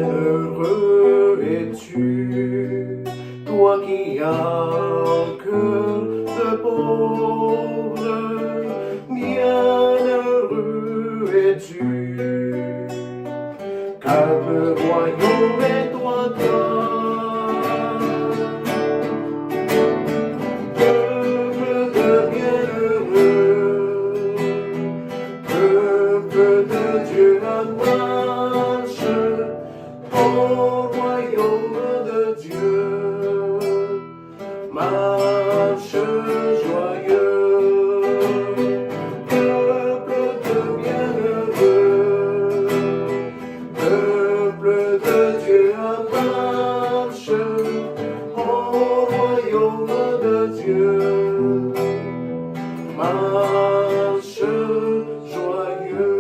Bienheureux es-tu, toi qui as un cœur de pauvre. Bienheureux es-tu, car le royaume est toi. Peuple de bienheureux, peuple de Dieu en marche, au royaume de Dieu, marche joyeux. Peuple de bienheureux, peuple de Dieu en marche, au royaume de Dieu, marche joyeux.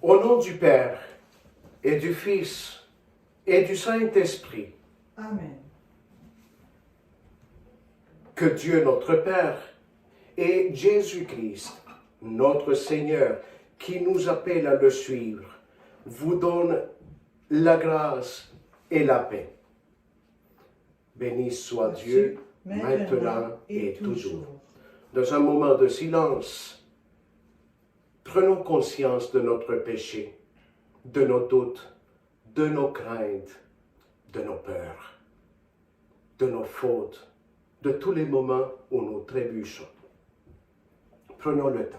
Au nom du Père, et du Fils, et du Saint-Esprit, Amen. que Dieu notre Père et Jésus-Christ, notre Seigneur, qui nous appelle à le suivre, vous donne la grâce et la paix. Béni soit Dieu, maintenant et toujours. Dans un moment de silence, prenons conscience de notre péché, de nos doutes, de nos craintes, de nos peurs, de nos fautes, de tous les moments où nous trébuchons. Prenons le temps.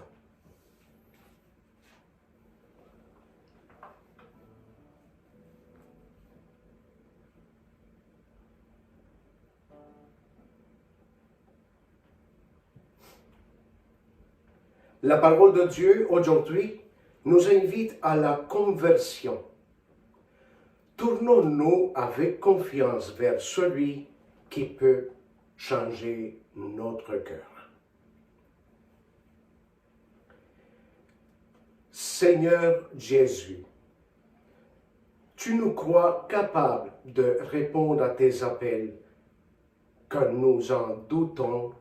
La parole de Dieu aujourd'hui nous invite à la conversion. Tournons-nous avec confiance vers celui qui peut changer notre cœur. Seigneur Jésus, tu nous crois capables de répondre à tes appels quand nous en doutons.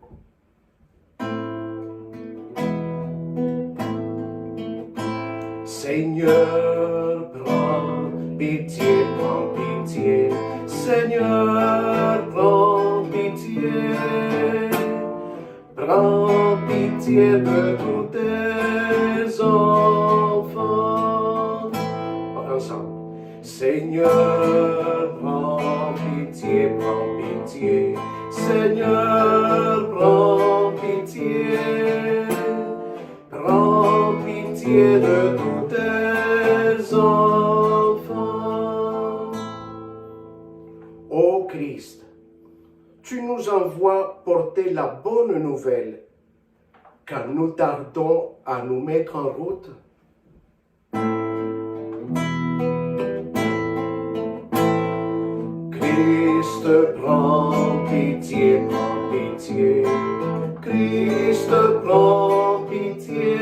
Seigneur, prends pitié, prends pitié. Seigneur, prends pitié. Prends pitié de tous tes enfants. Ensemble. Seigneur, prends pitié, prends pitié. Seigneur, prends pitié. Prends pitié de tous tes enfants. Ô Christ, tu nous envoies porter la bonne nouvelle, car nous tardons à nous mettre en route. Christ, prends pitié, prends pitié. Christ, prends pitié.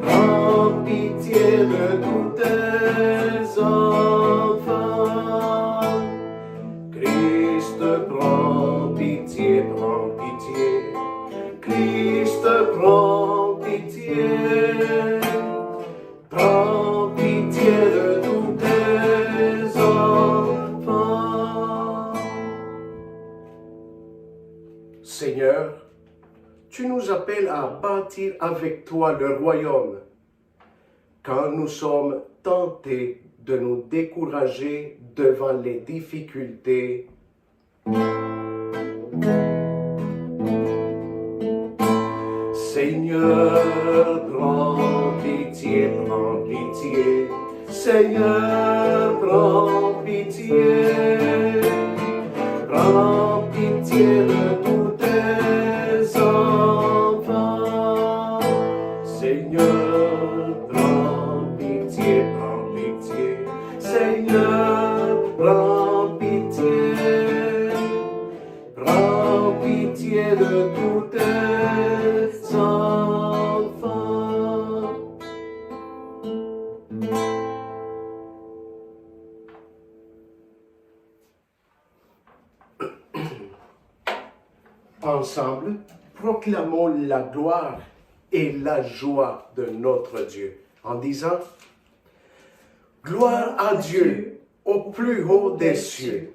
Prends pitié de tous tes enfants. Christ, prends pitié, prends pitié. Christ, prends pitié. tu nous appelles à bâtir avec toi le royaume. Quand nous sommes tentés de nous décourager devant les difficultés, Seigneur, prends pitié, prends pitié. Seigneur, prends pitié. Prends pitié de tous tes enfants. Seigneur, prends pitié, prends pitié. Seigneur, prends pitié. Prends pitié de tous tes enfants. Ensemble, proclamons la gloire et la joie de notre Dieu en disant: Gloire à Dieu au plus haut des cieux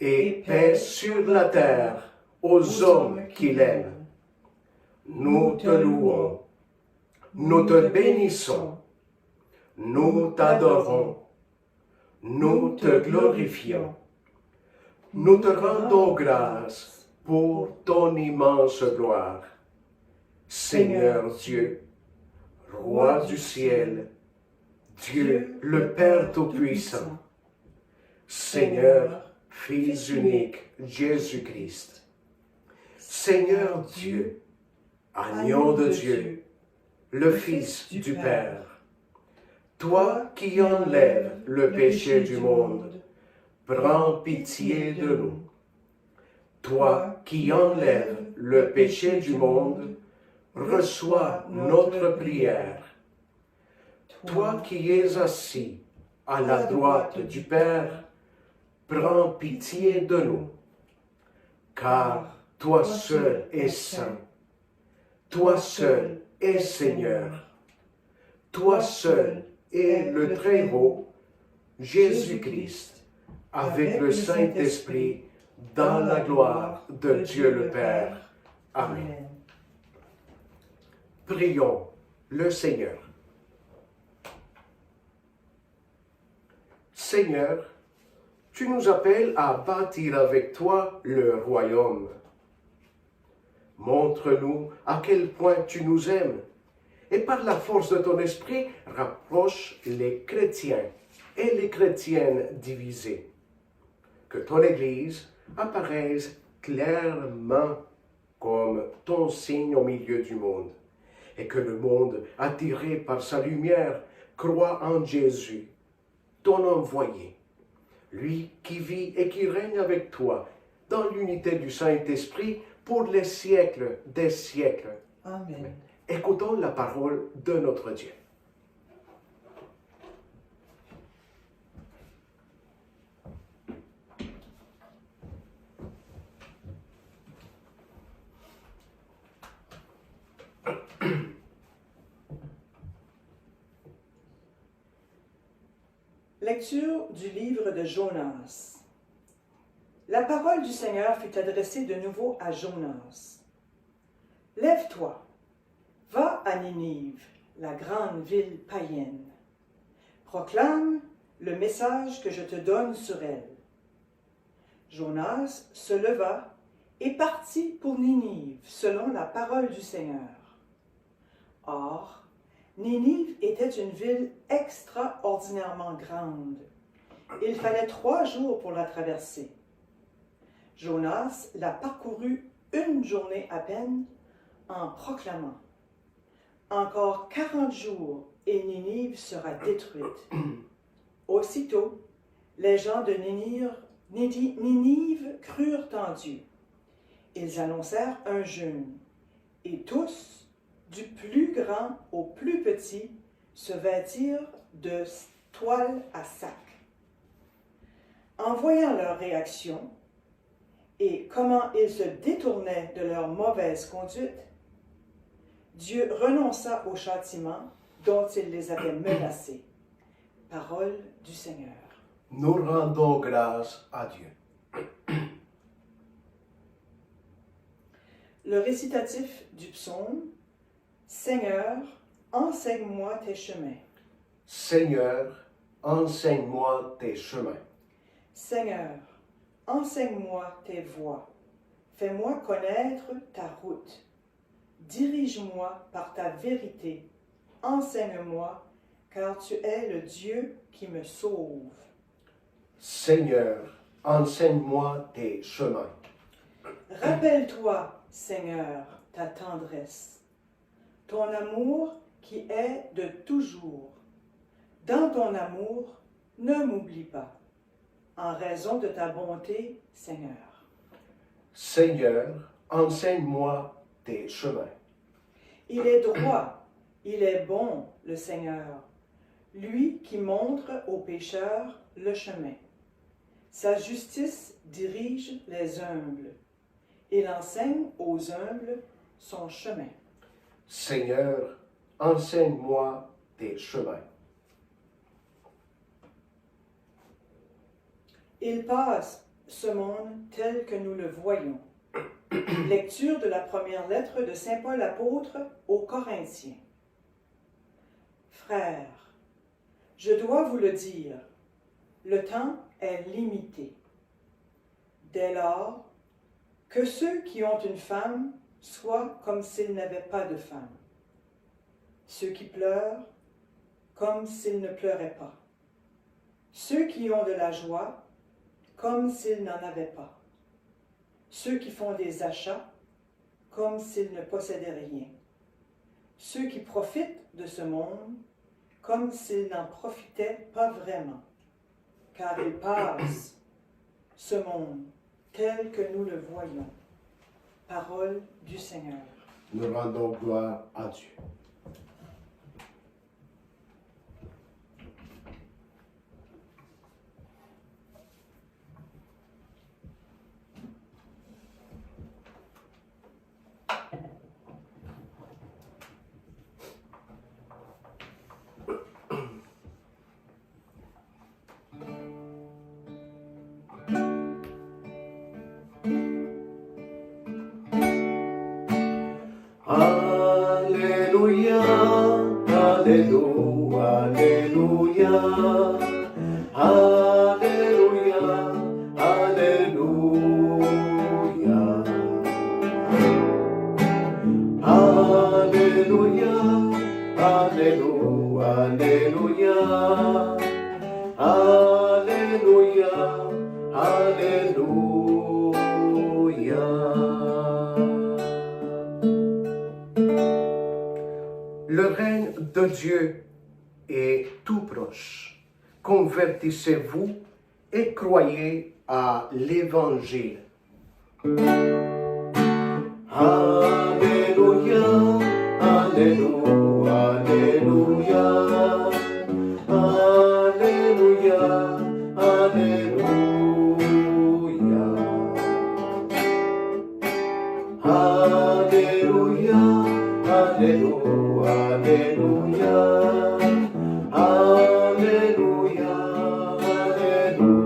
et paix sur la terre aux hommes qui l'aiment. Nous te louons, nous te bénissons, nous t'adorons, nous te glorifions, nous te rendons grâce pour ton immense gloire. Seigneur Dieu, Roi du ciel, Dieu le Père Tout-Puissant, Seigneur, Fils unique, Jésus-Christ, Seigneur Dieu, Agneau de Dieu, le Fils du Père, toi qui enlèves le péché du monde, prends pitié de nous. Toi qui enlèves le péché du monde, reçois notre prière. Toi qui es assis à la droite du Père, prends pitié de nous. Car toi seul es saint, toi seul es Seigneur, toi seul es le Très-Haut, Jésus-Christ, avec le Saint-Esprit, dans la gloire de Dieu le Père. Amen. Prions le Seigneur. Seigneur, tu nous appelles à bâtir avec toi le royaume. Montre-nous à quel point tu nous aimes et par la force de ton esprit, rapproche les chrétiens et les chrétiennes divisées. Que ton Église apparaisse clairement comme ton signe au milieu du monde, et que le monde, attiré par sa lumière, croit en Jésus, ton envoyé, lui qui vit et qui règne avec toi dans l'unité du Saint-Esprit pour les siècles des siècles. Amen. Écoutons la parole de notre Dieu. Lecture du livre de Jonas. La parole du Seigneur fut adressée de nouveau à Jonas. Lève-toi, va à Ninive, la grande ville païenne. Proclame le message que je te donne sur elle. Jonas se leva et partit pour Ninive, selon la parole du Seigneur. Or, Ninive était une ville extraordinairement grande. Il fallait 3 jours pour la traverser. Jonas la parcourut une journée à peine en proclamant: Encore 40 jours et Ninive sera détruite. Aussitôt, les gens de Ninive crurent en Dieu. Ils annoncèrent un jeûne, et tous, du plus grand au plus petit, se vêtirent de toile à sac. En voyant leur réaction et comment ils se détournaient de leur mauvaise conduite, Dieu renonça au châtiment dont il les avait menacés. Parole du Seigneur. Nous rendons grâce à Dieu. Le récitatif du psaume. Seigneur, enseigne-moi tes chemins. Seigneur, enseigne-moi tes chemins. Seigneur, enseigne-moi tes voies. Fais-moi connaître ta route. Dirige-moi par ta vérité. Enseigne-moi, car tu es le Dieu qui me sauve. Seigneur, enseigne-moi tes chemins. Rappelle-toi, Seigneur, ta tendresse, ton amour qui est de toujours. Dans ton amour, ne m'oublie pas, en raison de ta bonté, Seigneur. Seigneur, enseigne-moi tes chemins. Il est droit, il est bon, le Seigneur, lui qui montre aux pécheurs le chemin. Sa justice dirige les humbles. Il enseigne aux humbles son chemin. Seigneur, enseigne-moi tes chemins. Il passe ce monde tel que nous le voyons. Lecture de la première lettre de Saint Paul apôtre aux Corinthiens. Frères, je dois vous le dire, le temps est limité. Dès lors, que ceux qui ont une femme soient comme s'ils n'avaient pas de femme. Ceux qui pleurent, comme s'ils ne pleuraient pas. Ceux qui ont de la joie, comme s'ils n'en avaient pas. Ceux qui font des achats, comme s'ils ne possédaient rien. Ceux qui profitent de ce monde, comme s'ils n'en profitaient pas vraiment. Car il passe, ce monde, tel que nous le voyons. Parole du Seigneur. Nous rendons gloire à Dieu. Alléluia, Alléluia, Alléluia, Alléluia, Alléluia. Alléluia, Alléluia, Alléluia, Alléluia, Alléluia. Le règne de Dieu est tout proche. Convertissez-vous et croyez à l'Évangile. Alléluia, Alléluia, Alléluia, Alléluia, Alléluia. Alléluia, Alléluia, Alléluia, Alléluia, Alléluia.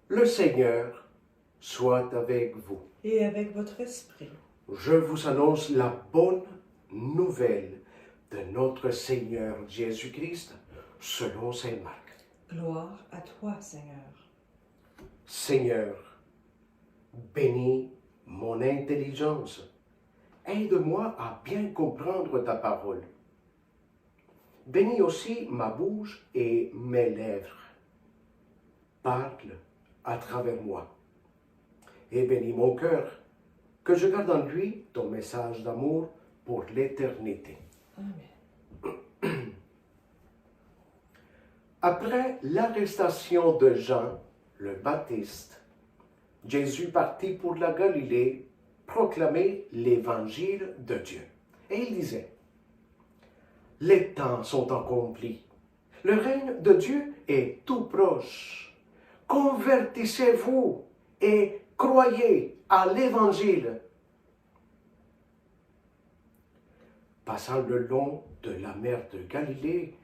Le Seigneur soit avec vous. Et avec votre esprit. Je vous annonce la bonne nouvelle de notre Seigneur Jésus-Christ selon saint Marc. Gloire à toi, Seigneur. Seigneur, bénis mon intelligence. Aide-moi à bien comprendre ta parole. Bénis aussi ma bouche et mes lèvres. Parle à travers moi. Et bénis mon cœur, que je garde en lui ton message d'amour pour l'éternité. Amen. Après l'arrestation de Jean le Baptiste, Jésus partit pour la Galilée proclamer l'évangile de Dieu. Et il disait, les temps sont accomplis. Le règne de Dieu est tout proche. Convertissez-vous et croyez à l'évangile. Passant le long de la mer de Galilée,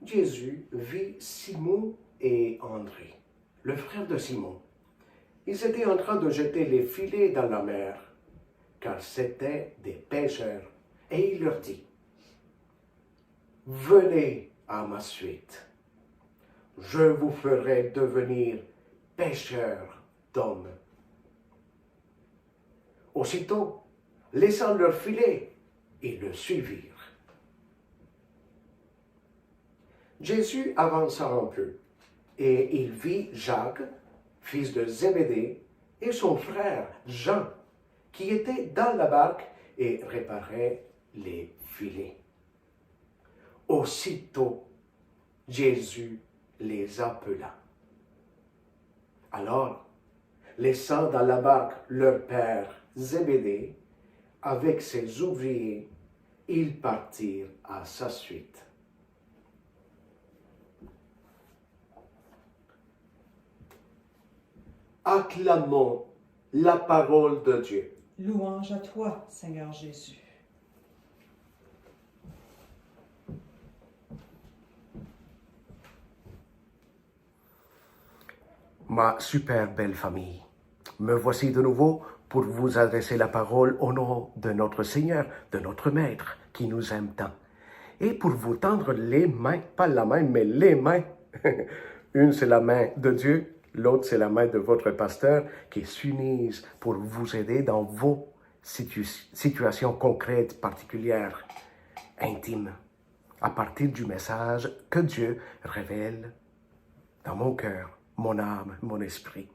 Jésus vit Simon et André, le frère de Simon. Ils étaient en train de jeter les filets dans la mer, car c'étaient des pêcheurs. Et il leur dit, « Venez à ma suite. Je vous ferai devenir pêcheurs d'hommes. » Aussitôt, laissant leur filet, ils le suivirent. Jésus avança un peu, et il vit Jacques, fils de Zébédée, et son frère Jean, qui étaient dans la barque et réparaient les filets. Aussitôt, Jésus les appela. Alors, laissant dans la barque leur père Zébédée, avec ses ouvriers, ils partirent à sa suite. Acclamons la parole de Dieu. Louange à toi, Seigneur Jésus. Ma super belle famille, me voici de nouveau pour vous adresser la parole au nom de notre Seigneur, de notre Maître, qui nous aime tant. Et pour vous tendre les mains, pas la main, mais les mains. Une, c'est la main de Dieu, l'autre, c'est la main de votre pasteur, qui s'unissent pour vous aider dans vos situations concrètes, particulières, intimes, à partir du message que Dieu révèle dans mon cœur, mon âme, mon esprit.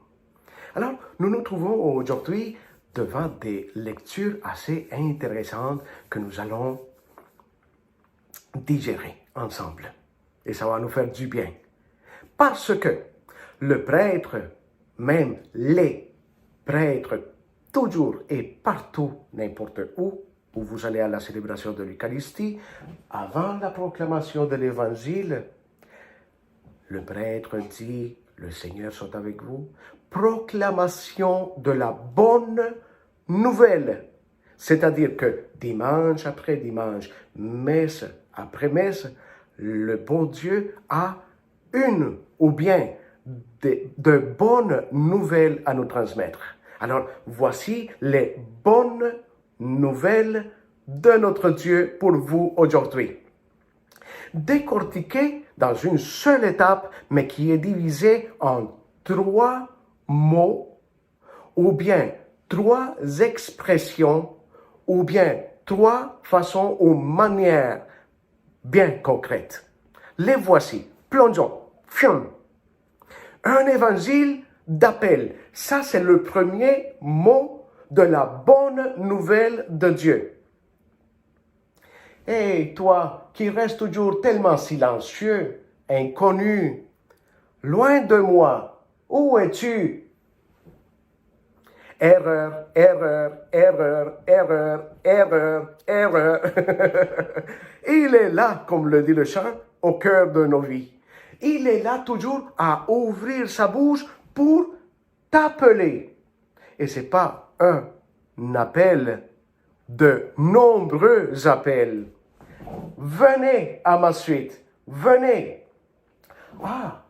Alors, nous nous trouvons aujourd'hui devant des lectures assez intéressantes que nous allons digérer ensemble. Et ça va nous faire du bien. Parce que le prêtre, même les prêtres, toujours et partout, n'importe où vous allez à la célébration de l'Eucharistie, avant la proclamation de l'Évangile, le prêtre dit, le Seigneur soit avec vous, proclamation de la bonne nouvelle. C'est-à-dire que dimanche après dimanche, messe après messe, le bon Dieu a une ou bien de bonnes nouvelles à nous transmettre. Alors, voici les bonnes nouvelles de notre Dieu pour vous aujourd'hui. Décortiquées dans une seule étape, mais qui est divisée en 3 mots, ou bien 3 expressions, ou bien 3 façons ou manières bien concrètes. Les voici. Plongeons. Fium. Un évangile d'appel. Ça, c'est le premier mot de la bonne nouvelle de Dieu. Et toi, qui restes toujours tellement silencieux, inconnu, loin de moi, où es-tu? Erreur, erreur, erreur, erreur, erreur, erreur. Il est là, comme le dit le chant, au cœur de nos vies. Il est là toujours à ouvrir sa bouche pour t'appeler. Et ce n'est pas un appel, de nombreux appels. Venez à ma suite, venez. Ah,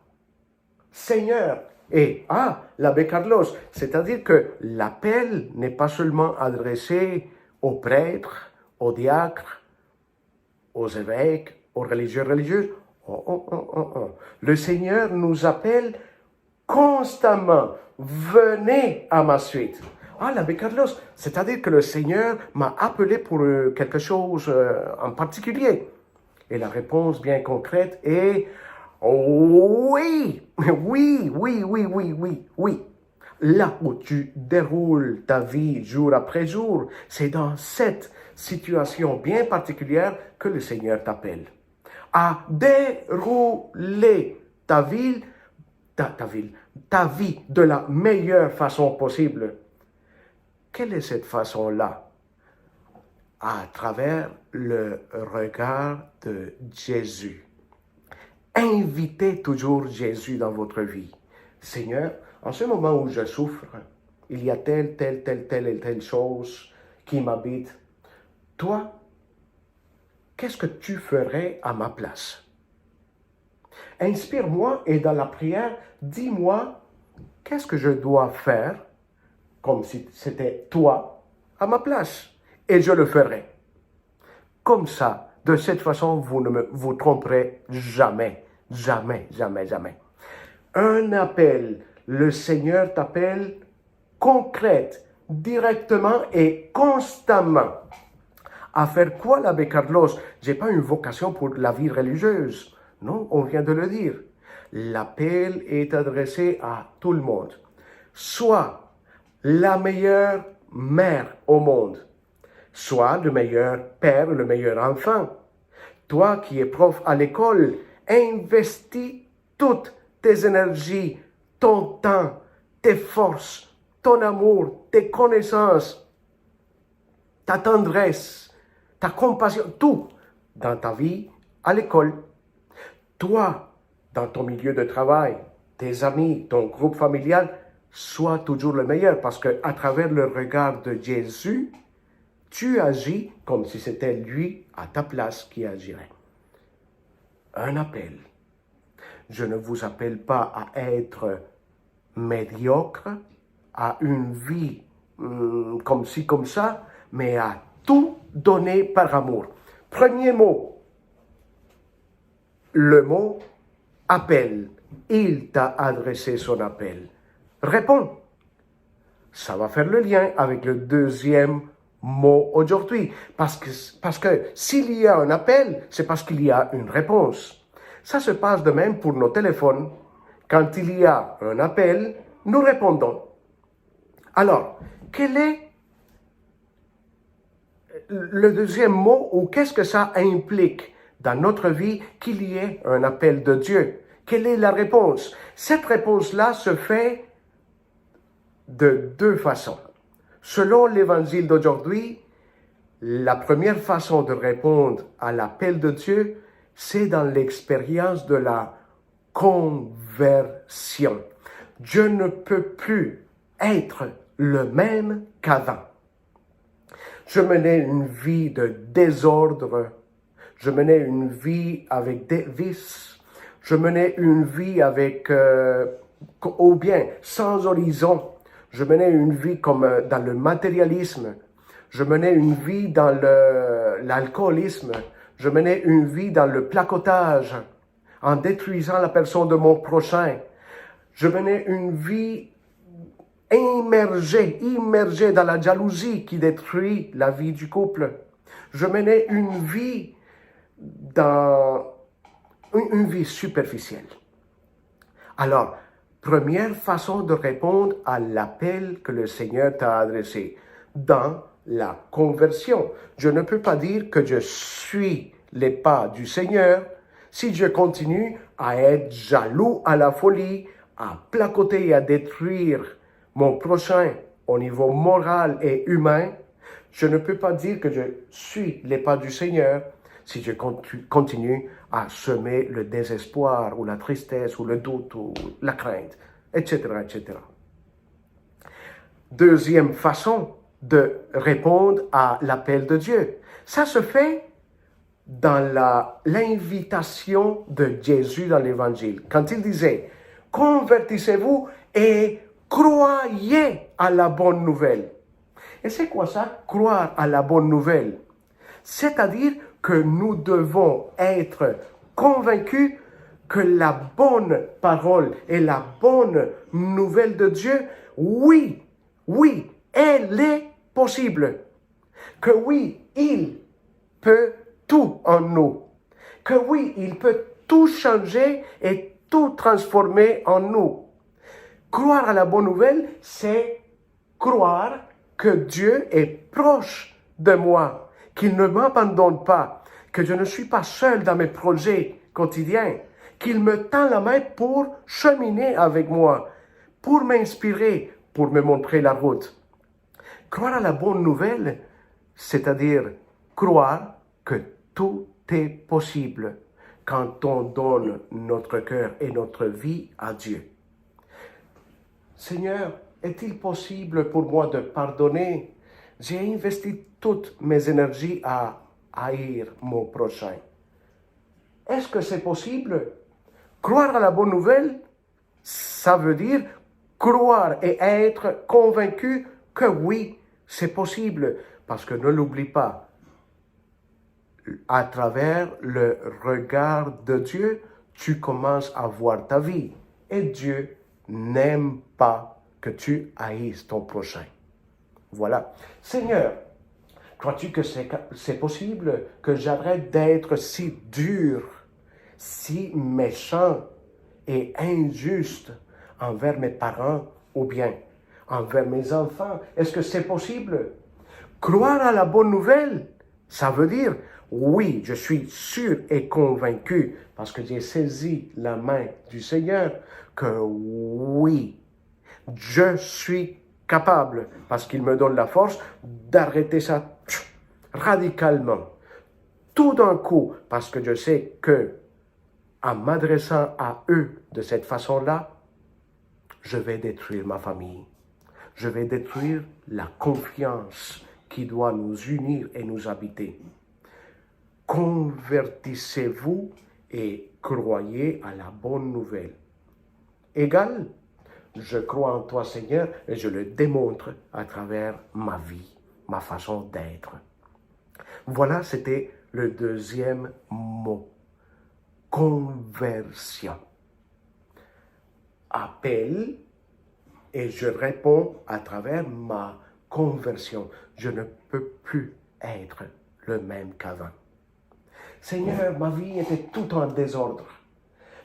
Seigneur, et l'abbé Carlos, c'est-à-dire que l'appel n'est pas seulement adressé aux prêtres, aux diacres, aux évêques, aux religieuses. Le Seigneur nous appelle constamment. Venez à ma suite. L'abbé Carlos, c'est-à-dire que le Seigneur m'a appelé pour quelque chose en particulier. Et la réponse bien concrète est oui, oui, oui, oui, oui, oui, oui. Là où tu déroules ta vie jour après jour, c'est dans cette situation bien particulière que le Seigneur t'appelle. À dérouler ta vie de la meilleure façon possible. Quelle est cette façon-là? À travers le regard de Jésus. Invitez toujours Jésus dans votre vie. Seigneur, en ce moment où je souffre, il y a telle et telle chose qui m'habite. Toi, qu'est-ce que tu ferais à ma place? Inspire-moi et dans la prière, dis-moi qu'est-ce que je dois faire comme si c'était toi à ma place. Et je le ferai. Comme ça, de cette façon, vous ne vous tromperez jamais, jamais, jamais, jamais. Un appel, le Seigneur t'appelle concrète, directement et constamment. À faire quoi, l'abbé Carlos? Je n'ai pas une vocation pour la vie religieuse. Non, on vient de le dire. L'appel est adressé à tout le monde. Sois la meilleure mère au monde. Sois le meilleur père, le meilleur enfant. Toi qui es prof à l'école, investis toutes tes énergies, ton temps, tes forces, ton amour, tes connaissances, ta tendresse, ta compassion, tout dans ta vie à l'école. Toi, dans ton milieu de travail, tes amis, ton groupe familial, sois toujours le meilleur parce qu'à travers le regard de Jésus, tu agis comme si c'était lui à ta place qui agirait. Un appel. Je ne vous appelle pas à être médiocre, à une vie comme ci, comme ça, mais à tout donner par amour. Premier mot, le mot appel. Il t'a adressé son appel. Réponds. Ça va faire le lien avec le deuxième mot aujourd'hui. Parce que s'il y a un appel, c'est parce qu'il y a une réponse. Ça se passe de même pour nos téléphones. Quand il y a un appel, nous répondons. Alors, quel est le deuxième mot ou qu'est-ce que ça implique dans notre vie qu'il y ait un appel de Dieu? Quelle est la réponse? Cette réponse-là se fait de deux façons. Selon l'évangile d'aujourd'hui, la première façon de répondre à l'appel de Dieu, c'est dans l'expérience de la conversion. Dieu ne peut plus être le même qu'avant. Je menais une vie de désordre, je menais une vie avec des vices, je menais une vie avec, ou bien sans horizon, je menais une vie comme dans le matérialisme, je menais une vie dans l'alcoolisme, je menais une vie dans le placotage, en détruisant la personne de mon prochain. Je menais une vie immergé dans la jalousie qui détruit la vie du couple. Je menais une vie superficielle. Alors, première façon de répondre à l'appel que le Seigneur t'a adressé, dans la conversion. Je ne peux pas dire que je suis les pas du Seigneur si je continue à être jaloux à la folie, à placoter et à détruire mon prochain au niveau moral et humain. Je ne peux pas dire que je suis les pas du Seigneur si je continue à semer le désespoir ou la tristesse ou le doute ou la crainte, etc., etc. Deuxième façon de répondre à l'appel de Dieu. Ça se fait dans l'invitation de Jésus dans l'Évangile. Quand il disait « Convertissez-vous et croyez à la bonne nouvelle ». Et c'est quoi ça, croire à la bonne nouvelle? C'est-à-dire que nous devons être convaincus que la bonne parole et la bonne nouvelle de Dieu, oui, elle est possible. Que oui, il peut tout en nous. Que oui, il peut tout changer et tout transformer en nous. Croire à la bonne nouvelle, c'est croire que Dieu est proche de moi, qu'il ne m'abandonne pas, que je ne suis pas seul dans mes projets quotidiens, qu'il me tend la main pour cheminer avec moi, pour m'inspirer, pour me montrer la route. Croire à la bonne nouvelle, c'est-à-dire croire que tout est possible quand on donne notre cœur et notre vie à Dieu. Seigneur, est-il possible pour moi de pardonner? J'ai investi toutes mes énergies à haïr mon prochain. Est-ce que c'est possible? Croire à la bonne nouvelle, ça veut dire croire et être convaincu que oui, c'est possible. Parce que ne l'oublie pas, à travers le regard de Dieu, tu commences à voir ta vie. Et Dieu n'aime pas que tu haïsses ton prochain. Voilà. Seigneur, crois-tu que c'est possible que j'arrête d'être si dur, si méchant et injuste envers mes parents ou bien envers mes enfants? Est-ce que c'est possible? Croire à la bonne nouvelle, ça veut dire, oui, je suis sûr et convaincu, parce que j'ai saisi la main du Seigneur, que oui, je suis capable, parce qu'il me donne la force d'arrêter ça radicalement, tout d'un coup, parce que je sais que, en m'adressant à eux de cette façon-là, je vais détruire ma famille. Je vais détruire la confiance qui doit nous unir et nous habiter. Convertissez-vous et croyez à la bonne nouvelle. Égal, je crois en toi, Seigneur, et je le démontre à travers ma vie, ma façon d'être. Voilà, c'était le deuxième mot. Conversion. Appel, et je réponds à travers ma conversion. Je ne peux plus être le même qu'avant. Seigneur, ma vie était tout en désordre.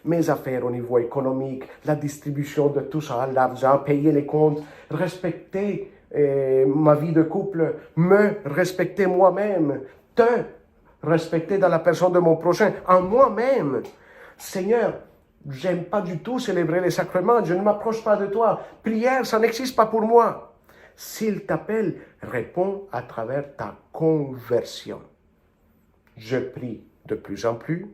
Mes affaires au niveau économique, la distribution de tout ça, l'argent, payer les comptes, respecter ma vie de couple, me respecter moi-même, te respecter dans la personne de mon prochain, en moi-même. Seigneur, j'aime pas du tout célébrer les sacrements, je ne m'approche pas de toi. Prière, ça n'existe pas pour moi. S'il t'appelle, réponds à travers ta conversion. Je prie de plus en plus,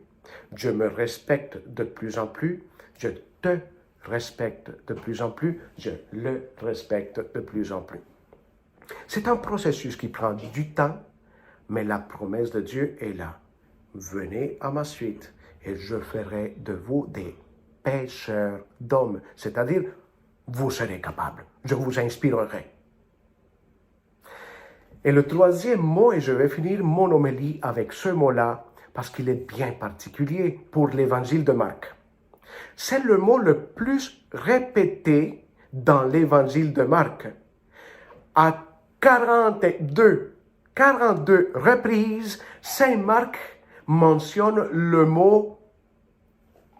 je me respecte de plus en plus, je te respecte de plus en plus, je le respecte de plus en plus. C'est un processus qui prend du temps, mais la promesse de Dieu est là. Venez à ma suite et je ferai de vous des pêcheurs d'hommes, c'est-à-dire vous serez capables, je vous inspirerai. Et le troisième mot, et je vais finir mon homélie avec ce mot-là, parce qu'il est bien particulier pour l'évangile de Marc. C'est le mot le plus répété dans l'évangile de Marc. À 42 reprises, Saint Marc mentionne le mot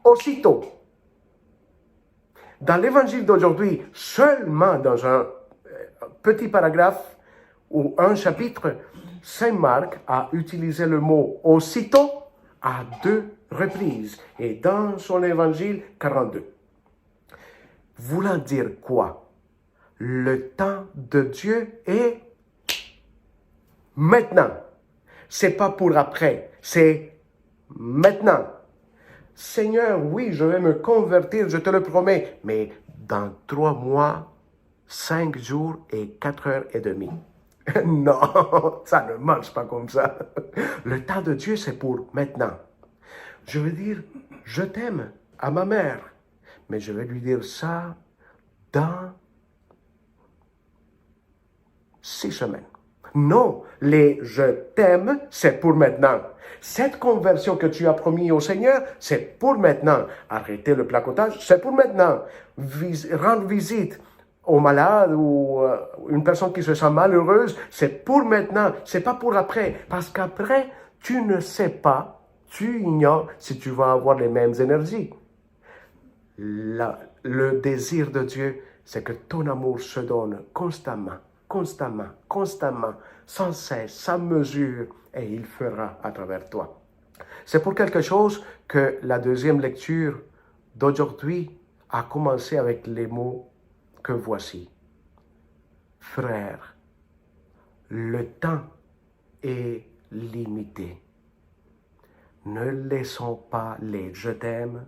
aussitôt. Dans l'évangile d'aujourd'hui, seulement dans un petit paragraphe ou un chapitre, Saint Marc a utilisé le mot aussitôt à 2 reprises et dans son évangile 42. Voulant dire quoi? Le temps de Dieu est maintenant. C'est pas pour après, c'est maintenant. Seigneur, oui, je vais me convertir, je te le promets, mais dans 3 mois, 5 jours et 4 heures et demie. Non, ça ne marche pas comme ça. Le temps de Dieu, c'est pour maintenant. Je veux dire, je t'aime à ma mère, mais je vais lui dire ça dans 6 semaines. Non, les je t'aime, c'est pour maintenant. Cette conversion que tu as promis au Seigneur, c'est pour maintenant. Arrêter le placotage, c'est pour maintenant. Rendre visite aux malades ou une personne qui se sent malheureuse, c'est pour maintenant, c'est pas pour après. Parce qu'après, tu ne sais pas, tu ignores si tu vas avoir les mêmes énergies. Le désir de Dieu, c'est que ton amour se donne constamment, sans cesse, sans mesure, et il fera à travers toi. C'est pour quelque chose que la deuxième lecture d'aujourd'hui a commencé avec les mots que voici. Frères Le temps est limité. Ne laissons pas les je t'aime,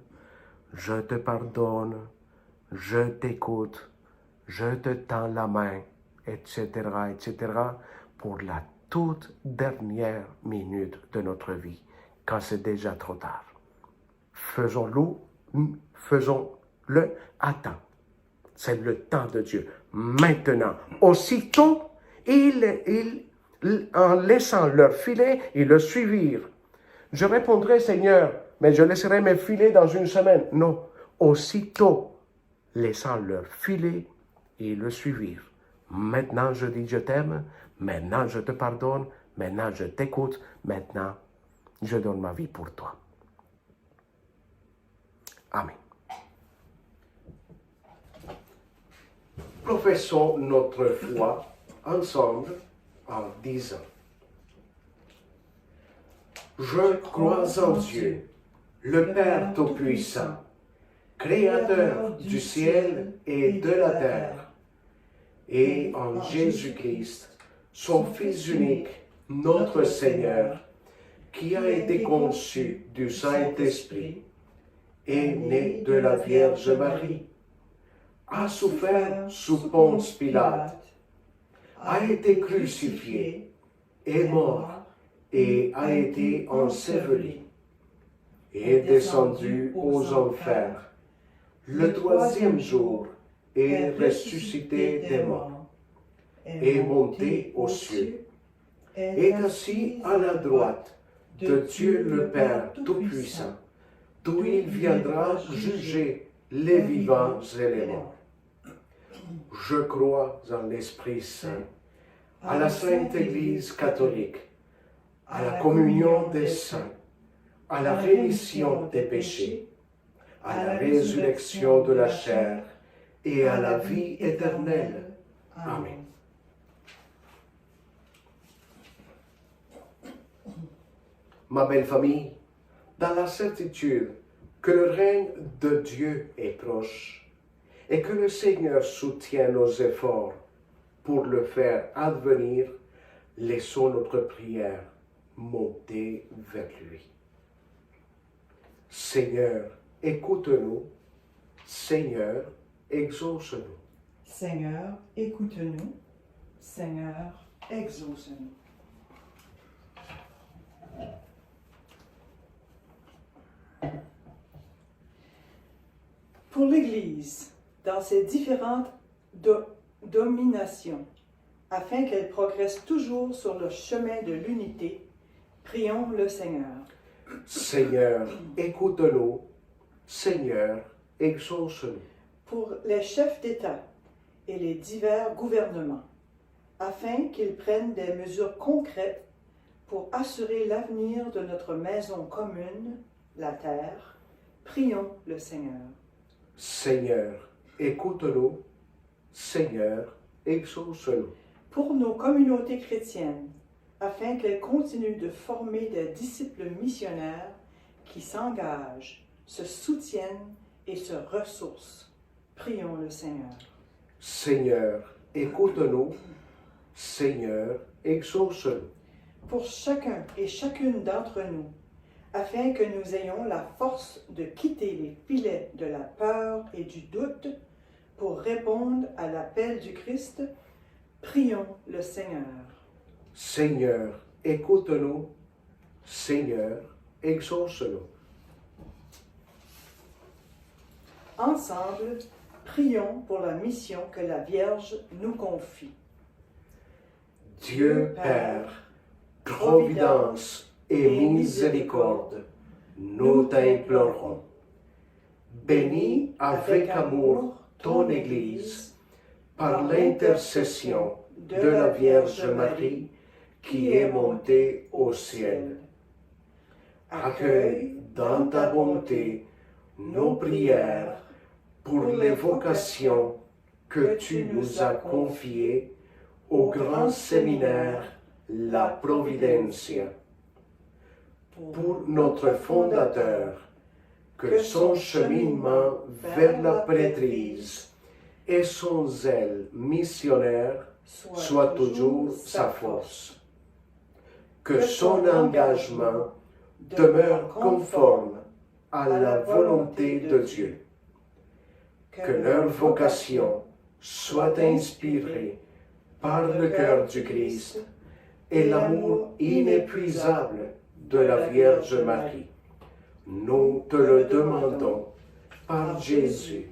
je te pardonne, je t'écoute, je te tends la main, etc., etc., pour la toute dernière minute de notre vie, quand c'est déjà trop tard. Faisons-le à temps. C'est le temps de Dieu. Maintenant, aussitôt, en laissant leur filet, ils le suivirent. Je répondrai, Seigneur, mais je laisserai mes filets dans une semaine. Non, aussitôt, laissant leur filet, ils le suivirent. Maintenant, je dis je t'aime. Maintenant, je te pardonne. Maintenant, je t'écoute. Maintenant, je donne ma vie pour toi. Amen. Professons notre foi ensemble en disant: Je crois en Dieu, le Père Tout-Puissant, Créateur du ciel et de la terre, et en Jésus-Christ, son Fils unique, notre Seigneur, qui a été conçu du Saint-Esprit, est né de la Vierge Marie, a souffert sous Ponce Pilate, a été crucifié, est mort et a été enseveli, est descendu aux enfers, le troisième jour est ressuscité des morts, est monté aux cieux, est assis à la droite de Dieu le Père Tout-Puissant, d'où il viendra juger les vivants et les morts. Je crois en l'Esprit Saint, à la Sainte Église catholique, à la communion des saints, à la rémission des péchés, à la résurrection de la chair et à la vie éternelle. Amen. Ma belle famille, dans la certitude que le règne de Dieu est proche et que le Seigneur soutient nos efforts pour le faire advenir, laissons notre prière monter vers lui. Seigneur, écoute-nous. Seigneur, exauce-nous. Seigneur, écoute-nous. Seigneur, exauce-nous. Pour l'Église, dans ses différentes dominations, afin qu'elle progresse toujours sur le chemin de l'unité, prions le Seigneur. Seigneur, écoute-nous. Seigneur, exauce-nous. Pour les chefs d'État et les divers gouvernements, afin qu'ils prennent des mesures concrètes pour assurer l'avenir de notre maison commune, la terre, prions le Seigneur. Seigneur, écoute-nous. Seigneur, exauce-nous. Pour nos communautés chrétiennes, afin qu'elles continuent de former des disciples missionnaires qui s'engagent, se soutiennent et se ressourcent, prions le Seigneur. Seigneur, écoute-nous. Seigneur, exauce-nous. Pour chacun et chacune d'entre nous, afin que nous ayons la force de quitter les filets de la peur et du doute pour répondre à l'appel du Christ, prions le Seigneur. Seigneur, écoute-nous. Seigneur, exauce-nous. Ensemble, prions pour la mission que la Vierge nous confie. Dieu Père, providence et miséricorde, nous t'implorons. Bénis avec amour ton Église, par l'intercession de la Vierge Marie qui est montée au ciel. Accueille dans ta bonté nos prières pour les vocations que tu nous as confiées au grand séminaire La Providencia. Pour notre fondateur, que son cheminement vers la prêtrise et son zèle missionnaire soit toujours sa force. Que son engagement demeure conforme à la volonté de Dieu. Que leur vocation soit inspirée par le cœur du Christ et l'amour inépuisable de la Vierge Marie. Nous te le demandons par Jésus,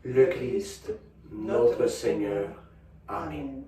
le Christ, notre Seigneur. Amen.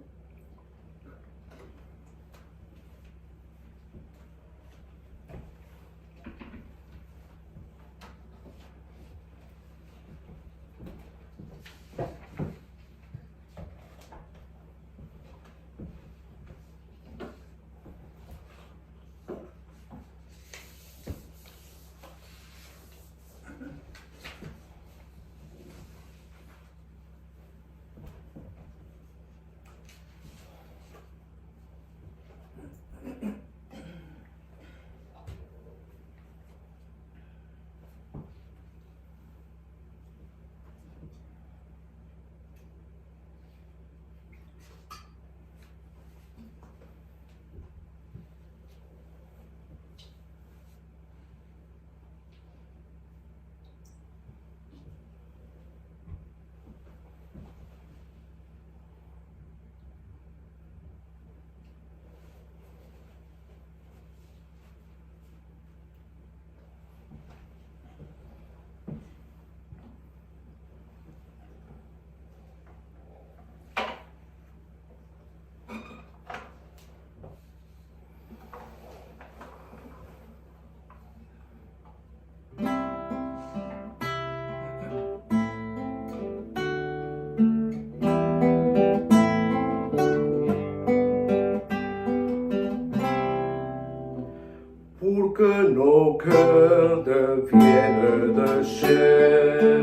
Pour que nos cœurs deviennent de chair,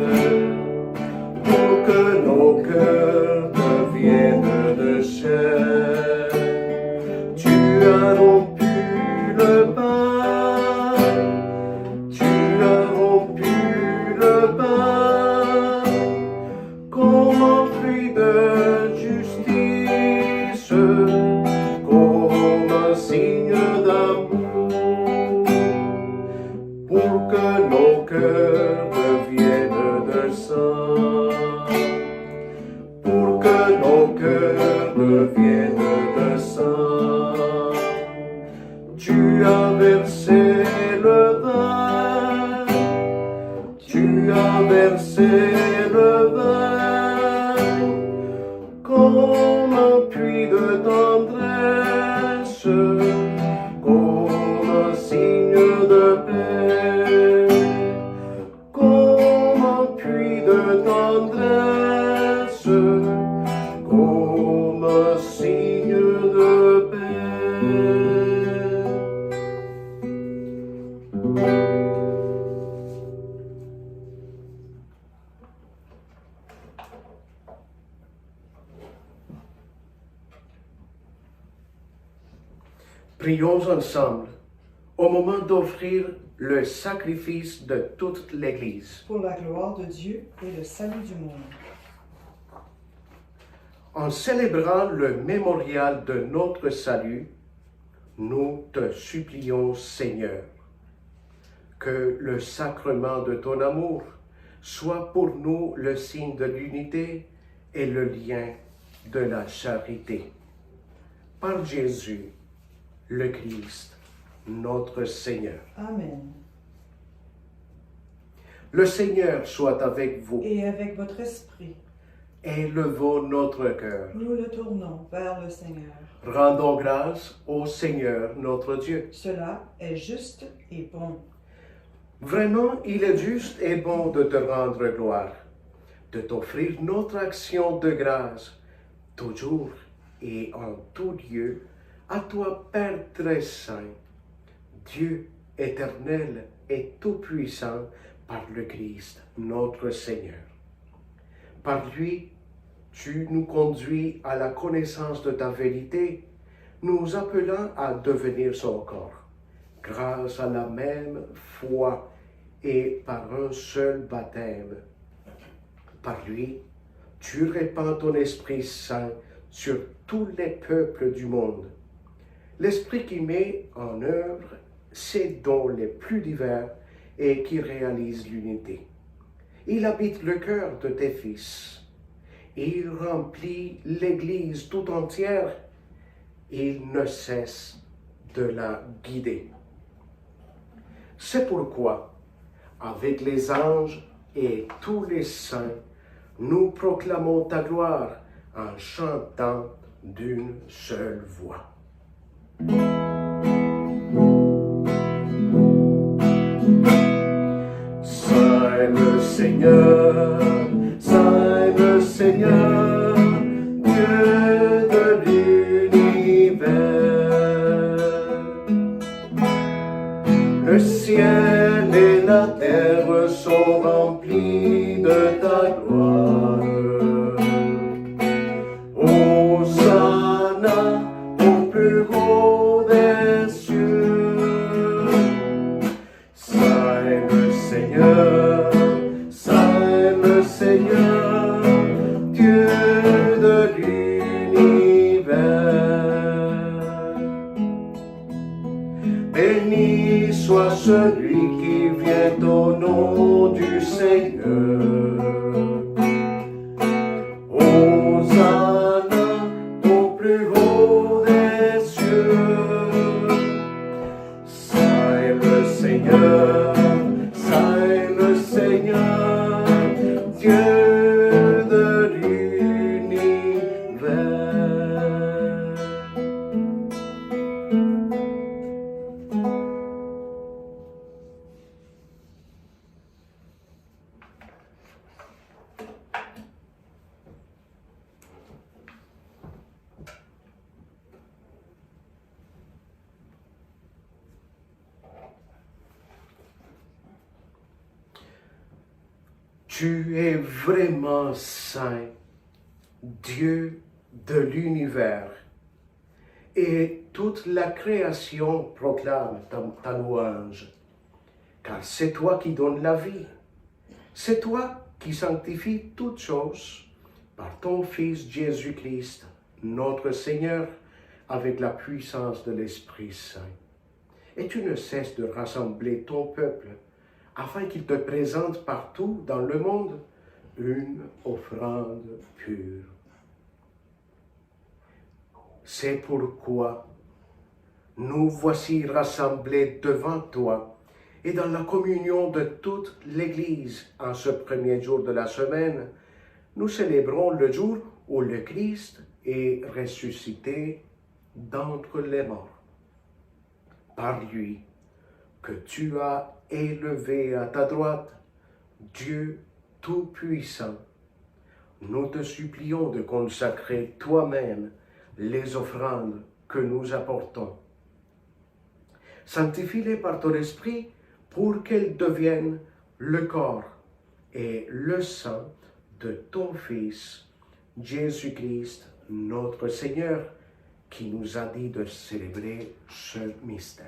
pour que nos cœurs deviennent de chair, tu as rompu le pain, tu as rompu le pain, comme un fruit de justice, comme un signe d'amour. Pour que nos cœurs deviennent de sang, pour que nos cœurs deviennent de sang, tu as versé le vin, tu as versé le vin, comme un puits de tendresse, comme un signe de paix, comme un puits de tendresse, comme un signe de paix. Prions ensemble au moment d'offrir le sacrifice de toute l'Église. Pour la gloire de Dieu et le salut du monde. En célébrant le mémorial de notre salut, nous te supplions, Seigneur, que le sacrement de ton amour soit pour nous le signe de l'unité et le lien de la charité. Par Jésus, le Christ, notre Seigneur. Amen. Le Seigneur soit avec vous. Et avec votre esprit, Élevons notre cœur. nous le tournons vers le Seigneur. Rendons grâce au Seigneur notre Dieu. Cela est juste et bon. Vraiment, il est juste et bon de te rendre gloire, de t'offrir notre action de grâce, toujours et en tout lieu, à toi, Père très saint, Dieu éternel et tout-puissant, par le Christ, notre Seigneur. Par lui, tu nous conduis à la connaissance de ta vérité, nous appelant à devenir son corps, grâce à la même foi et par un seul baptême. Par lui, tu répands ton Esprit Saint sur tous les peuples du monde. L'Esprit qui met en œuvre ses dons les plus divers et qui réalise l'unité. Il habite le cœur de tes fils. Il remplit l'Église tout entière. Il ne cesse de la guider. C'est pourquoi, avec les anges et tous les saints, nous proclamons ta gloire en chantant d'une seule voix. Saint le Seigneur, Saint le Seigneur, Dieu de l'univers. Le ciel et la terre sont remplis de ta gloire. Hosanna au plus haut des cieux. Saint le Seigneur, Saint le Seigneur, Dieu de l'univers. Béni soit celui qui vient au nom du Seigneur. Hosanna au plus haut des cieux. Saint le Seigneur, Saint le Seigneur, Dieu de l'univers. Tu es vraiment saint, Dieu de l'univers, et toute la création proclame ta louange, car c'est toi qui donnes la vie, c'est toi qui sanctifies toutes choses par ton Fils Jésus-Christ, notre Seigneur, avec la puissance de l'Esprit Saint. Et tu ne cesses de rassembler ton peuple, afin qu'il te présente partout dans le monde une offrande pure. C'est pourquoi nous voici rassemblés devant toi et dans la communion de toute l'Église en ce premier jour de la semaine, nous célébrons le jour où le Christ est ressuscité d'entre les morts. Par lui, que tu as élevé à ta droite, Dieu Tout-Puissant, nous te supplions de consacrer toi-même les offrandes que nous apportons. Sanctifie-les par ton esprit pour qu'elles deviennent le corps et le sang de ton Fils, Jésus-Christ, notre Seigneur, qui nous a dit de célébrer ce mystère.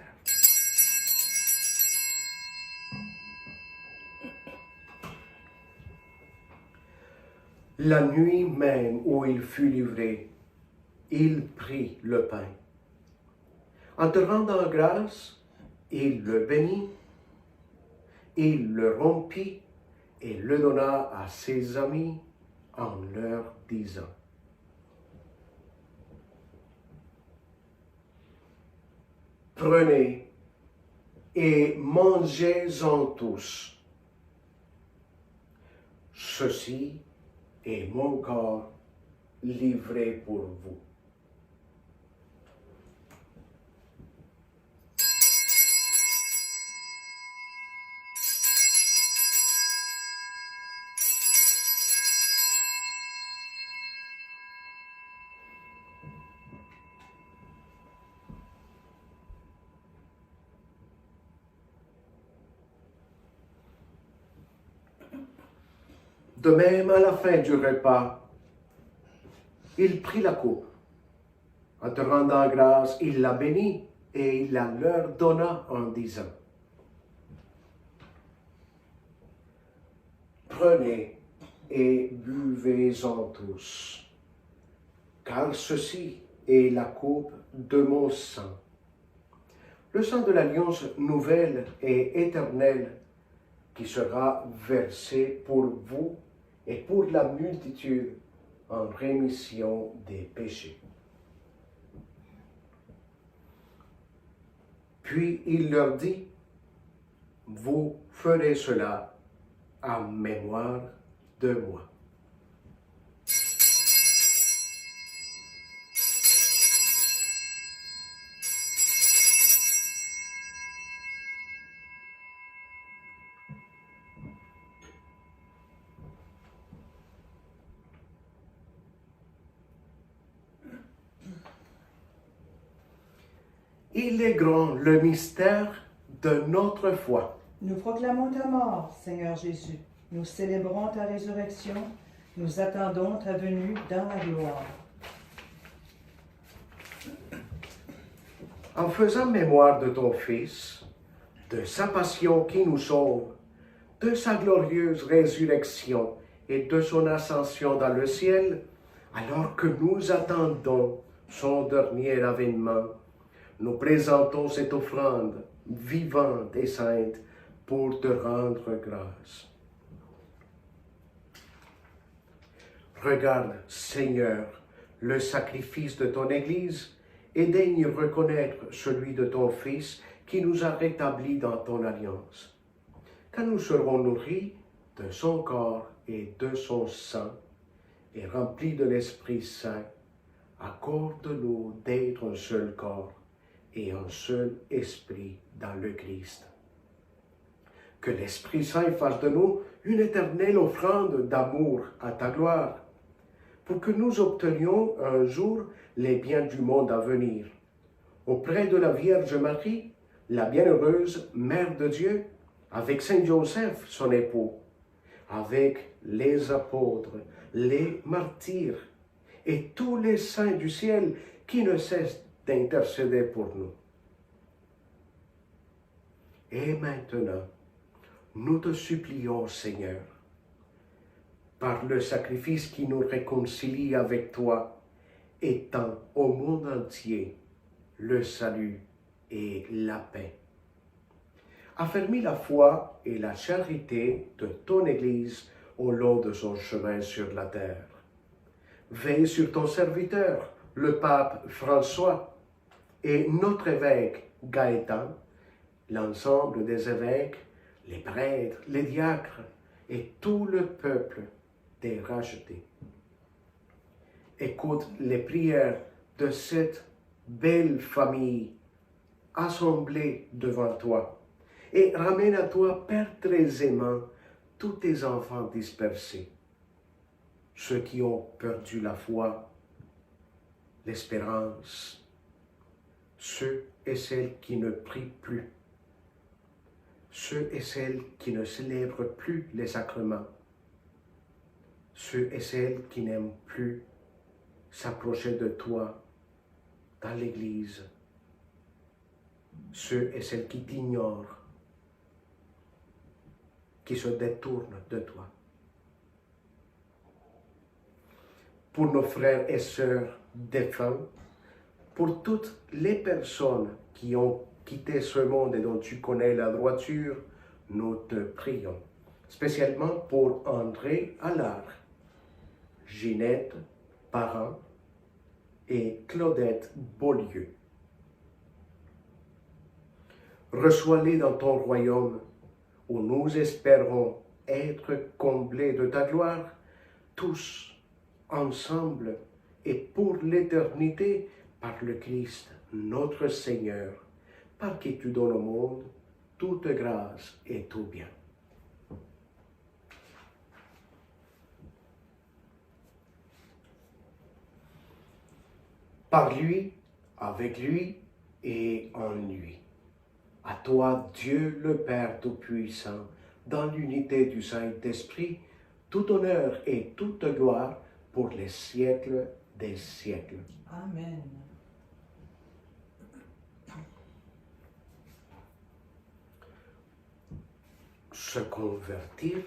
La nuit même où il fut livré, il prit le pain. En te rendant grâce, il le bénit, il le rompit et le donna à ses amis en leur disant: Prenez et mangez-en tous. Ceci est mon corps livré pour vous. De même, à la fin du repas, il prit la coupe. En te rendant grâce, il la bénit et il la leur donna en disant: Prenez et buvez-en tous. car ceci est la coupe de mon sang. Le sang de l'alliance nouvelle et éternelle qui sera versé pour vous et pour la multitude en rémission des péchés. Puis il leur dit, vous ferez cela en mémoire de moi. Il est grand le mystère de notre foi. Nous proclamons ta mort, Seigneur Jésus. Nous célébrons ta résurrection. Nous attendons ta venue dans la gloire. En faisant mémoire de ton Fils, de sa passion qui nous sauve, de sa glorieuse résurrection et de son ascension dans le ciel, alors que nous attendons son dernier avènement, nous présentons cette offrande vivante et sainte pour te rendre grâce. Regarde, Seigneur, le sacrifice de ton Église et daigne reconnaître celui de ton Fils qui nous a rétablis dans ton alliance. Quand nous serons nourris de son corps et de son sang et remplis de l'Esprit Saint, accorde-nous d'être un seul corps et un seul esprit dans le Christ. Que l'Esprit Saint fasse de nous une éternelle offrande d'amour à ta gloire, pour que nous obtenions un jour les biens du monde à venir. Auprès de la Vierge Marie, la bienheureuse Mère de Dieu, avec Saint Joseph, son époux, avec les apôtres, les martyrs et tous les saints du ciel qui ne cessent d'intercéder pour nous. Et maintenant, nous te supplions, Seigneur, par le sacrifice qui nous réconcilie avec toi, étends au monde entier le salut et la paix. Affermis la foi et la charité de ton Église au long de son chemin sur la terre. Veille sur ton serviteur, le pape François, et notre évêque Gaëtan, l'ensemble des évêques, les prêtres, les diacres et tout le peuple des rachetés. Écoute les prières de cette belle famille assemblée devant toi et ramène à toi, Père très aimant, tous tes enfants dispersés, ceux qui ont perdu la foi, l'espérance, ceux et celles qui ne prient plus, ceux et celles qui ne célèbrent plus les sacrements, ceux et celles qui n'aiment plus s'approcher de toi dans l'Église, ceux et celles qui t'ignorent, qui se détournent de toi. Pour nos frères et sœurs défunts, pour toutes les personnes qui ont quitté ce monde et dont tu connais la droiture, nous te prions, spécialement pour André Allard, Ginette Parent et Claudette Beaulieu. Reçois-les dans ton royaume, où nous espérons être comblés de ta gloire, tous ensemble et pour l'éternité, par le Christ, notre Seigneur, par qui tu donnes au monde toute grâce et tout bien. Par lui, avec lui et en lui. À toi, Dieu le Père Tout-Puissant, dans l'unité du Saint-Esprit, tout honneur et toute gloire pour les siècles des siècles. Amen. Se convertir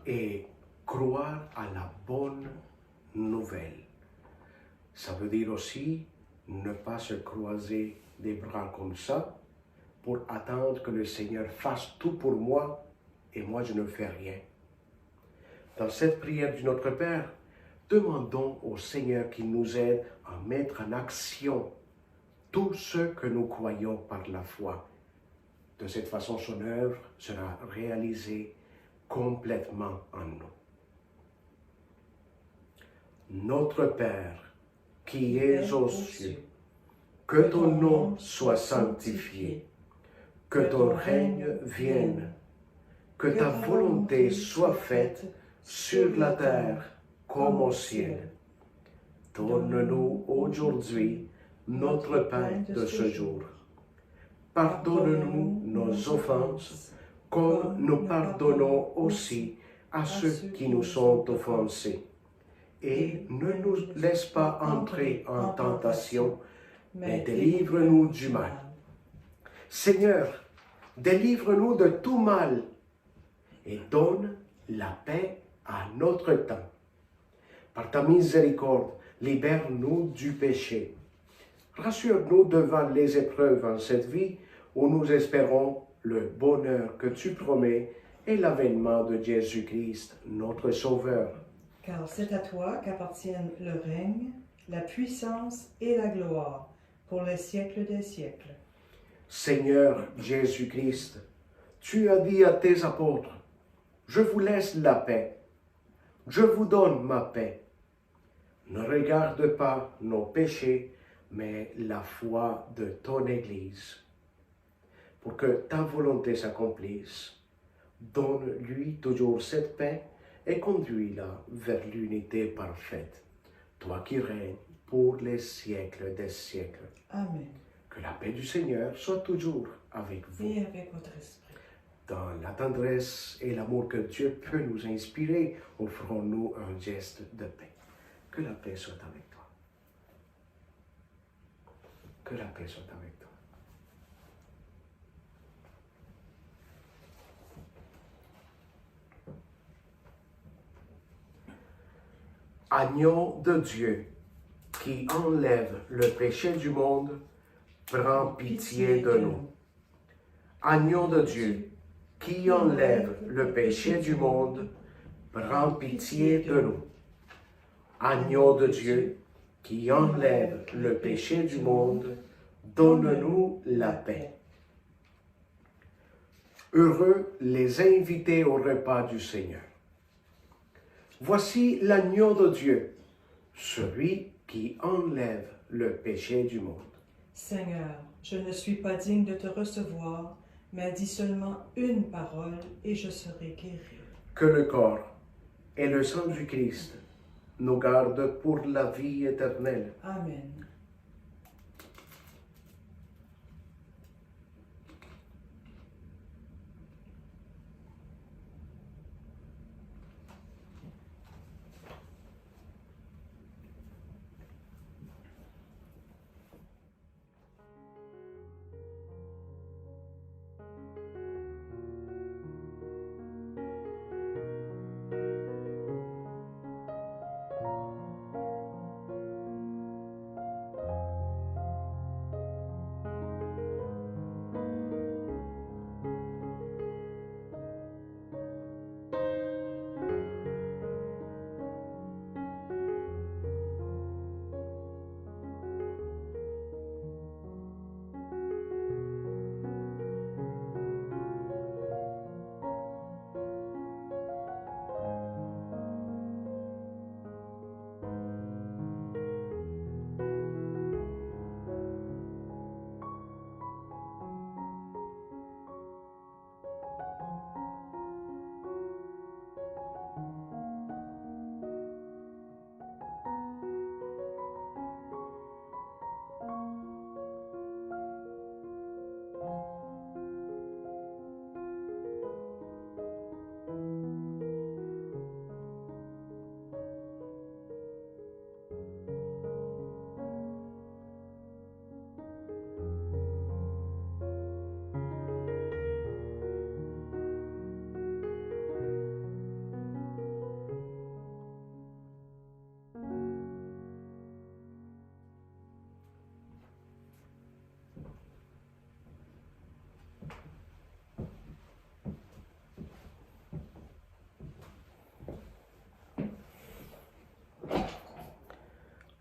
et croire à la bonne nouvelle. Ça veut dire aussi ne pas se croiser des bras comme ça pour attendre que le Seigneur fasse tout pour moi et moi je ne fais rien. Dans cette prière du Notre Père, demandons au Seigneur qu'il nous aide à mettre en action tout ce que nous croyons par la foi. De cette façon, son œuvre sera réalisée complètement en nous. Notre Père, qui es aux cieux, que ton nom soit sanctifié, que ton règne vienne, que ta volonté soit faite sur la terre comme au ciel. Donne-nous aujourd'hui notre pain de ce jour. Pardonne-nous nos offenses, comme nous pardonnons aussi à ceux qui nous sont offensés. Et ne nous laisse pas entrer en tentation, mais délivre-nous du mal. Seigneur, délivre-nous de tout mal et donne la paix à notre temps. Par ta miséricorde, libère-nous du péché. Rassure-nous devant les épreuves en cette vie où nous espérons le bonheur que tu promets et l'avènement de Jésus-Christ, notre Sauveur. Car c'est à toi qu'appartiennent le règne, la puissance et la gloire pour les siècles des siècles. Seigneur Jésus-Christ, tu as dit à tes apôtres, « Je vous laisse la paix, je vous donne ma paix. Ne regarde pas nos péchés, mais la foi de ton Église. Pour que ta volonté s'accomplisse, donne-lui toujours cette paix et conduis-la vers l'unité parfaite, toi qui règnes pour les siècles des siècles. Amen. Que la paix du Seigneur soit toujours avec vous. Et avec votre esprit. Dans la tendresse et l'amour que Dieu peut nous inspirer, offrons-nous un geste de paix. Que la paix soit avec toi. Que la paix soit avec toi. Agneau de Dieu, qui enlève le péché du monde, prends pitié de nous. Agneau de Dieu, qui enlève le péché du monde, prends pitié de nous. Agneau de Dieu, qui enlève le péché du monde, donne-nous la paix. Heureux les invités au repas du Seigneur. Voici l'agneau de Dieu, celui qui enlève le péché du monde. Seigneur, je ne suis pas digne de te recevoir, mais dis seulement une parole et je serai guéri. Que le corps et le sang du Christ nous gardent pour la vie éternelle. Amen.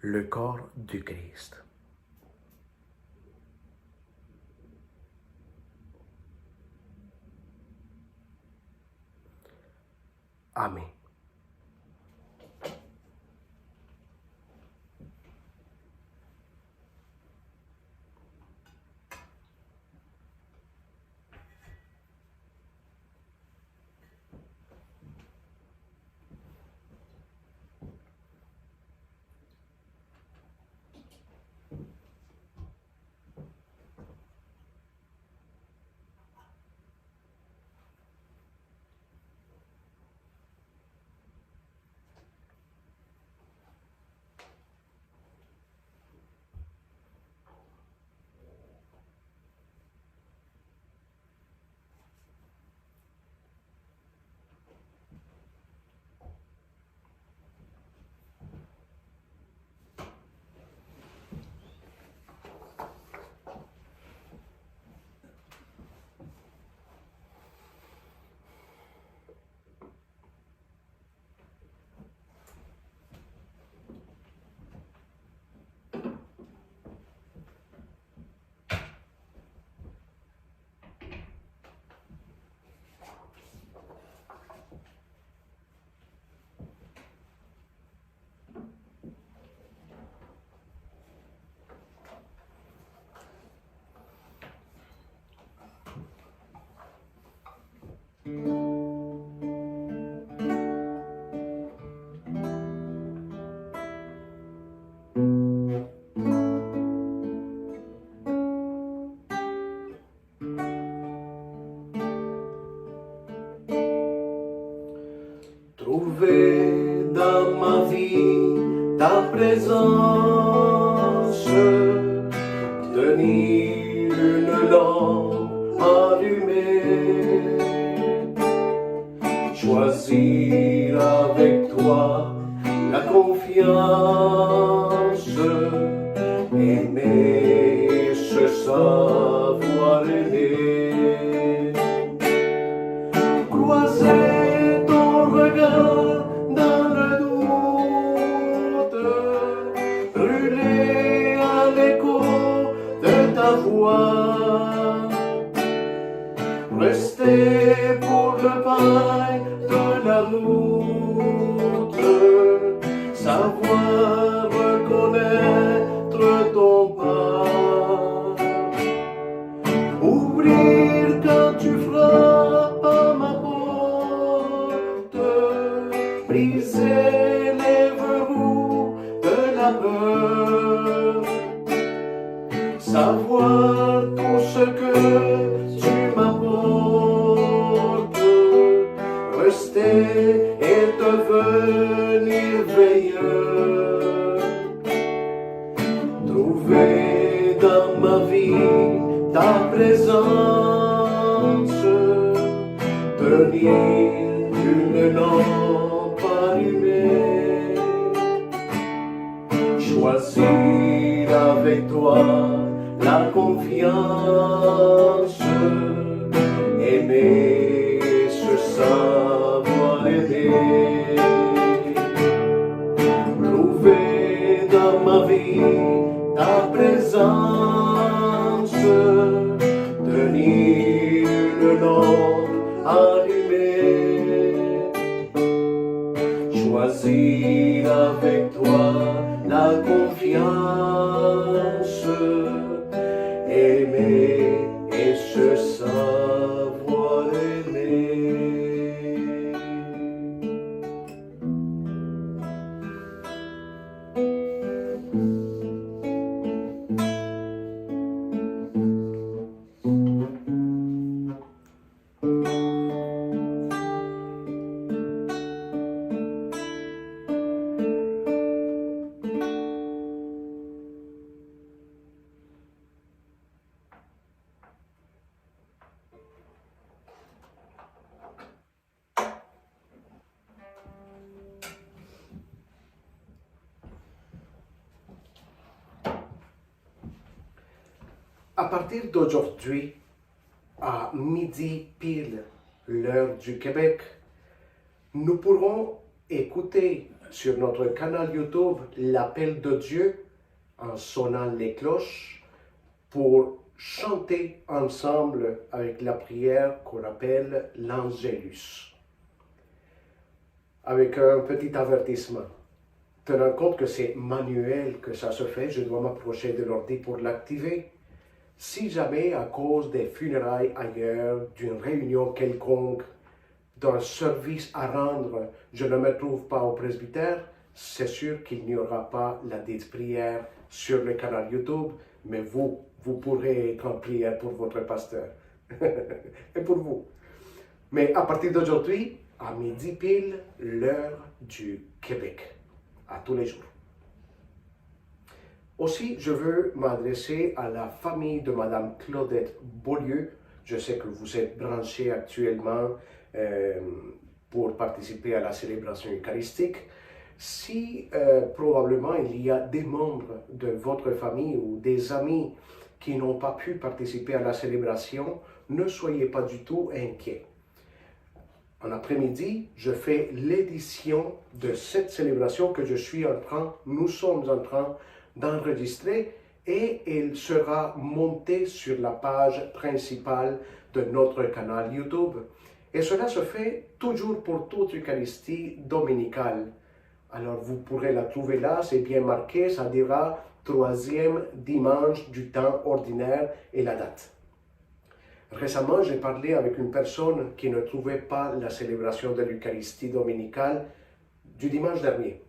le corps du Christ. Amen. Trouver dans ma vie ta présence, tenir une lampe allumée, choisir avec toi la confiance, aimer se savoir aimer, croiser ton regard dans le doute, brûler à l'écho de ta voix, rester pour le pain de la route, savoir reconnaître ton pas, ouvrir quand tu frappes à ma porte, briser les verrous de la peur, savoir tout ce que tu m'apportes, rester et devenir veilleur, trouver dans ma vie ta présence, tenir une lampe allumée, choisir avec toi la confiance, aimer se savoir aimer, trouver dans ma vie ta présence, tenir une lampe allumée, choisir avec toi la confiance, aimer et se savoir aimer. À partir d'aujourd'hui, à midi pile, l'heure du Québec, nous pourrons écouter sur notre canal YouTube l'appel de Dieu en sonnant les cloches pour chanter ensemble avec la prière qu'on appelle l'Angélus. Avec un petit avertissement. Tenant compte que c'est manuel que ça se fait, je dois m'approcher de l'ordi pour l'activer. Si jamais, à cause des funérailles ailleurs, d'une réunion quelconque, d'un service à rendre, je ne me trouve pas au presbytère, c'est sûr qu'il n'y aura pas la dite prière sur le canal YouTube, mais vous pourrez être en prière pour votre pasteur et pour vous. Mais à partir d'aujourd'hui, à midi pile, l'heure du Québec, à tous les jours. Aussi, je veux m'adresser à la famille de Madame Claudette Beaulieu. Je sais que vous êtes branchés actuellement pour participer à la célébration eucharistique. Si probablement il y a des membres de votre famille ou des amis qui n'ont pas pu participer à la célébration, ne soyez pas du tout inquiets. En après-midi, je fais l'édition de cette célébration que nous sommes en train d'enregistrer et elle sera montée sur la page principale de notre canal YouTube. Et cela se fait toujours pour toute Eucharistie dominicale. Alors vous pourrez la trouver là, c'est bien marqué, ça dira 3e dimanche du temps ordinaire et la date. Récemment, j'ai parlé avec une personne qui ne trouvait pas la célébration de l'Eucharistie dominicale du dimanche dernier.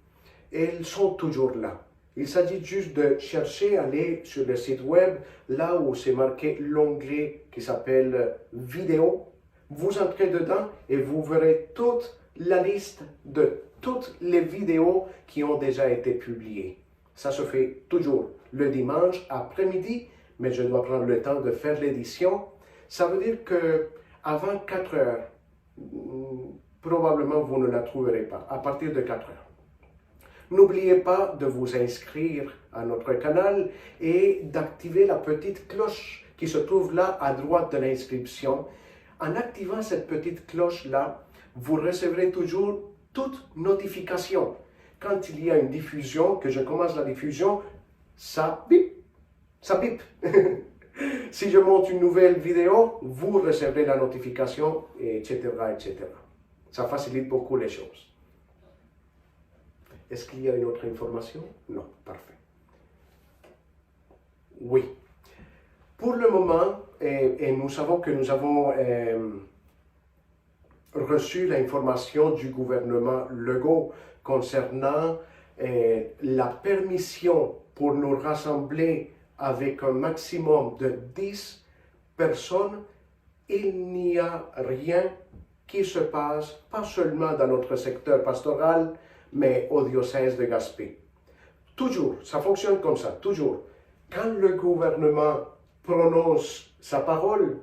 Elles sont toujours là. Il s'agit juste de chercher, aller sur le site web, là où c'est marqué l'onglet qui s'appelle « Vidéo ». Vous entrez dedans et vous verrez toute la liste de toutes les vidéos qui ont déjà été publiées. Ça se fait toujours le dimanche après-midi, mais je dois prendre le temps de faire l'édition. Ça veut dire que avant 4 heures, probablement vous ne la trouverez pas, à partir de 4 heures. N'oubliez pas de vous inscrire à notre canal et d'activer la petite cloche qui se trouve là à droite de l'inscription. En activant cette petite cloche-là, vous recevrez toujours toute notification. Quand il y a une diffusion, que je commence la diffusion, ça bip, ça bip. Si je monte une nouvelle vidéo, vous recevrez la notification, etc., etc. Ça facilite beaucoup les choses. Est-ce qu'il y a une autre information? Non, parfait. Oui. Pour le moment, et nous savons que nous avons reçu l'information du gouvernement Legault concernant la permission pour nous rassembler avec un maximum de 10 personnes, il n'y a rien qui se passe, pas seulement dans notre secteur pastoral, mais au diocèse de Gaspé. Toujours, ça fonctionne comme ça, toujours. Quand le gouvernement prononce sa parole,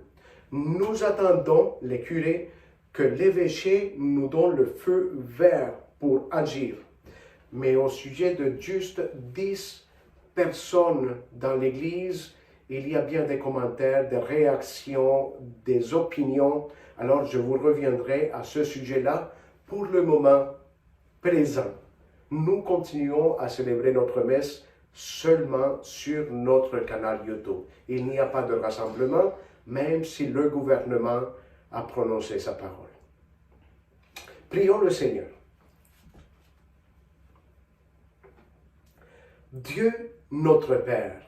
nous attendons, les curés, que l'évêché nous donne le feu vert pour agir. Mais au sujet de juste 10 personnes dans l'Église, il y a bien des commentaires, des réactions, des opinions. Alors je vous reviendrai à ce sujet-là. Pour le moment présent, nous continuons à célébrer notre messe seulement sur notre canal YouTube. Il n'y a pas de rassemblement, même si le gouvernement a prononcé sa parole. Prions le Seigneur. Dieu notre Père,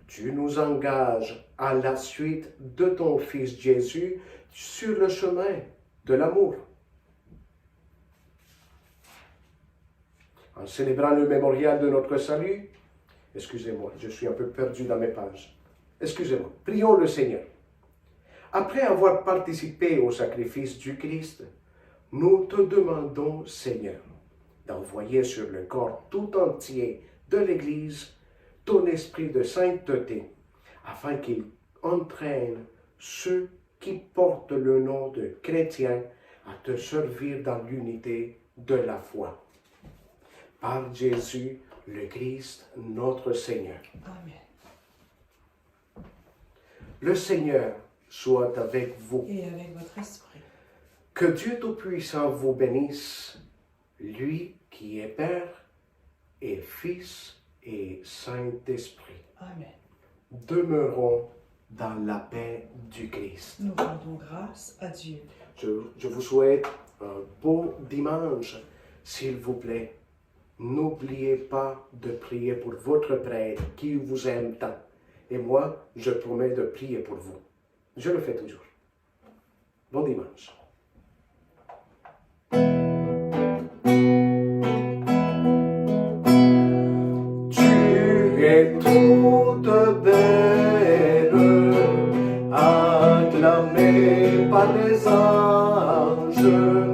tu nous engages à la suite de ton Fils Jésus sur le chemin de l'amour. En célébrant le mémorial de notre salut, excusez-moi, je suis un peu perdu dans mes pages. Excusez-moi, prions le Seigneur. Après avoir participé au sacrifice du Christ, nous te demandons, Seigneur, d'envoyer sur le corps tout entier de l'Église ton esprit de sainteté, afin qu'il entraîne ceux qui portent le nom de chrétiens à te servir dans l'unité de la foi. Par Jésus, le Christ, notre Seigneur. Amen. Le Seigneur soit avec vous. Et avec votre esprit. Que Dieu Tout-Puissant vous bénisse, lui qui est Père et Fils et Saint-Esprit. Amen. Demeurons dans la paix du Christ. Nous rendons grâce à Dieu. Je vous souhaite un beau dimanche, s'il vous plaît. N'oubliez pas de prier pour votre prêtre qui vous aime tant. Et moi, je promets de prier pour vous. Je le fais toujours. Bon dimanche. Tu es toute belle, acclamée par les anges.